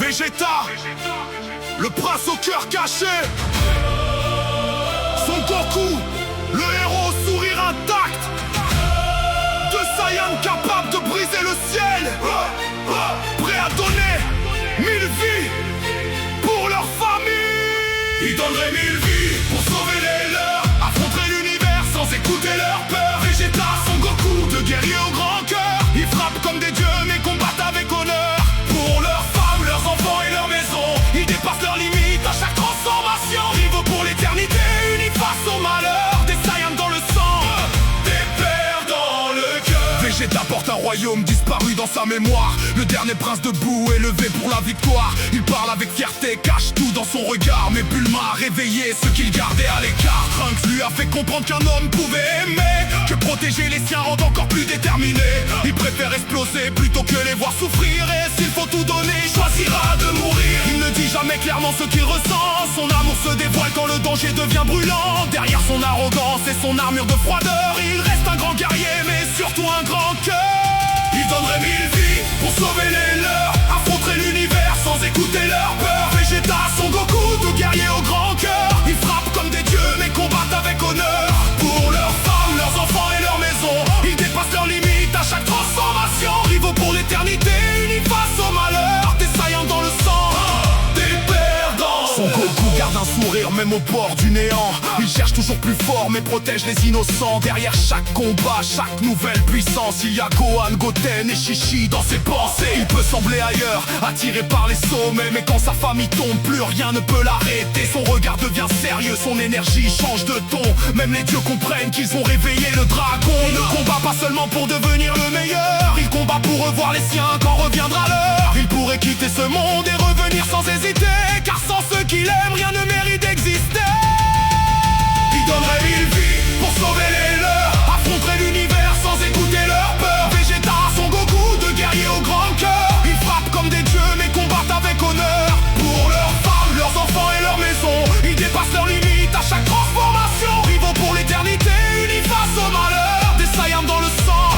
Vegeta, le prince au cœur caché. Son Goku, le héros au sourire intact. Deux Saiyans capables de briser le ciel. Prêts à donner 1000 vies pour leur famille. Ils donneraient 1000 vies pour sauver les leurs, affronter l'univers sans écouter leur peur. Vegeta, Son Goku, deux guerriers au grand cœur. Ils frappent comme des dieux mais combattent avec honneur. Pour leurs femmes, leurs enfants et leurs maisons, ils dépassent leurs limites à chaque transformation. Rivaux pour l'éternité, unis face au malheur. Des Saiyans dans le sang, des pères dans le cœur. Vegeta porte un royaume disparu dans sa mémoire. Le dernier prince debout, élevé pour la victoire. Il parle avec fierté, cache tout dans son regard. Mais Bulma a réveillé ce qu'il gardait à l'écart. Trunks lui a fait comprendre qu'un homme pouvait aimer, que protéger les siens rend encore plus déterminé. Il préfère exploser plutôt que les voir souffrir. Et s'il faut tout donner, il choisira de mourir. Il ne dit jamais clairement ce qu'il ressent. Son amour se dévoile quand le danger devient brûlant. Derrière son arrogance et son armure de froideur, il reste un grand guerrier mais surtout un grand cœur. Il donnerait 1000 vies pour sauver les leurs, affronter l'univers sans écouter leur peur. Vegeta, Son Goku, deux guerriers au grand cœur. Ils frappent comme des dieux mais combattent avec honneur. Pour leurs femmes, leurs enfants et leurs maisons, ils dépassent leurs limites à chaque transformation. Rivaux pour l'éternité, unis face au malheur. Des Saiyans dans le sang, des perdants. Son Goku garde un sourire même au bord du néant. Il cherche toujours plus fort mais protège les innocents. Derrière chaque combat, chaque nouvelle puissance, il y a Gohan, Goten et Chi-Chi dans ses pensées. Il peut sembler ailleurs, attiré par les sommets, mais quand sa famille tombe, plus rien ne peut l'arrêter. Son regard devient sérieux, son énergie change de ton. Même les dieux comprennent qu'ils ont réveillé le dragon. Il ne combat pas seulement pour devenir le meilleur, il combat pour revoir les siens quand reviendra l'heure. Il pourrait quitter ce monde et revenir sans hésiter, car sans ceux qu'il aime, rien ne mérite d'exister. Il donnerait 1000 vies pour sauver les leurs, affronter l'univers sans écouter leur peur. Vegeta, Son Goku, deux guerriers au grand cœur. Ils frappent comme des dieux mais combattent avec honneur. Pour leurs femmes, leurs enfants et leurs maisons, ils dépassent leurs limites à chaque transformation. Rivaux pour l'éternité, unis face au malheur. Des Saiyans dans le sang,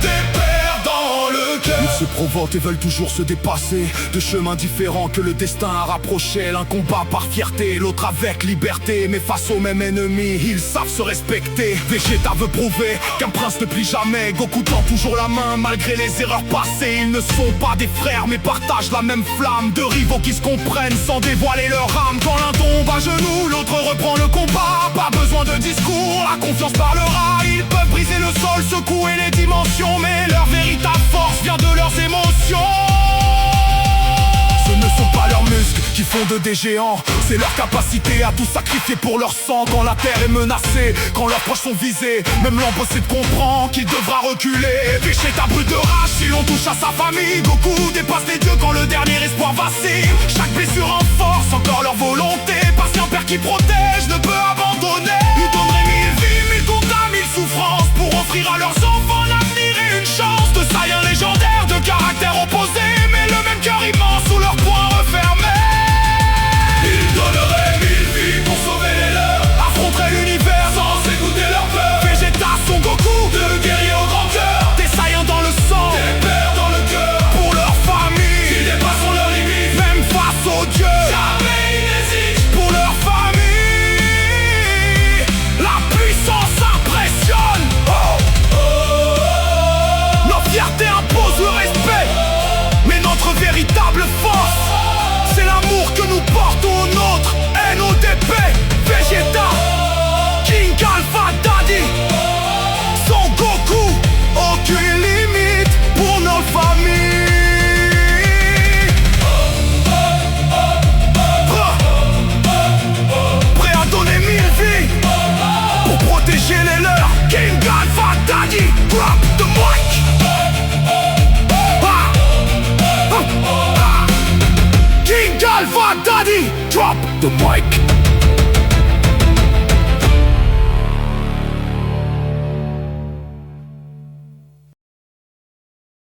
des pères dans le cœur. Ils se provoquent et veulent toujours se dépasser, de chemins différents que le destin a rapprochés. L'un combat par fierté, l'autre avec liberté, mais face au même ennemi, ils savent se respecter. Vegeta veut prouver qu'un prince ne plie jamais. Goku tend toujours la main malgré les erreurs passées. Ils ne sont pas des frères mais partagent la même flamme. Deux rivaux qui se comprennent sans dévoiler leur âme. Quand l'un tombe à genoux, l'autre reprend le combat. Pas besoin de discours, la confiance parlera. Ils peuvent briser le sol, secouer les dimensions, mais leur véritable force vient de leurs émotions. Ce ne sont pas leurs muscles qui font d'eux des géants, c'est leur capacité à tout sacrifier pour leur sang. Quand la terre est menacée, quand leurs proches sont visés, même l'impossible comprend qu'il devra reculer. Vegeta brûle de rage si l'on touche à sa famille. Goku dépasse les dieux quand le dernier espoir vacille. Chaque blessure renforce encore leur volonté, parce qu'un père qui protège ne peut abandonner. Ils donneraient 1000 vies, 1000 combats, 1000 souffrances, pour offrir à leurs enfants l'avenir et une chance. De Saiyans légendaires, de caractères opposés, mais le même cœur immense sous leurs poings refermés. Ils donneraient 1000 vies pour sauver les leurs, affronter l'univers sans écouter leur peur. Vegeta, Son Goku, deux guerriers au grand cœur. Des Saiyans dans le sang, des pères dans le cœur. Pour leur famille, ils dépasseront leurs limites, même face aux dieux. Jamais ils n'hésitent. Pour leur famille, la puissance impressionne. Notre fierté impose le respect, mais notre véritable force, c'est l'amour que nous portons aux nôtres. NODP, Vegeta, King Alpha Daddy, Son Goku, aucune limite pour nos familles. Prêt à donner 1000 vies pour protéger les leurs. King Alpha Daddy, drop the mic. King Alpha Daddy, drop the mic.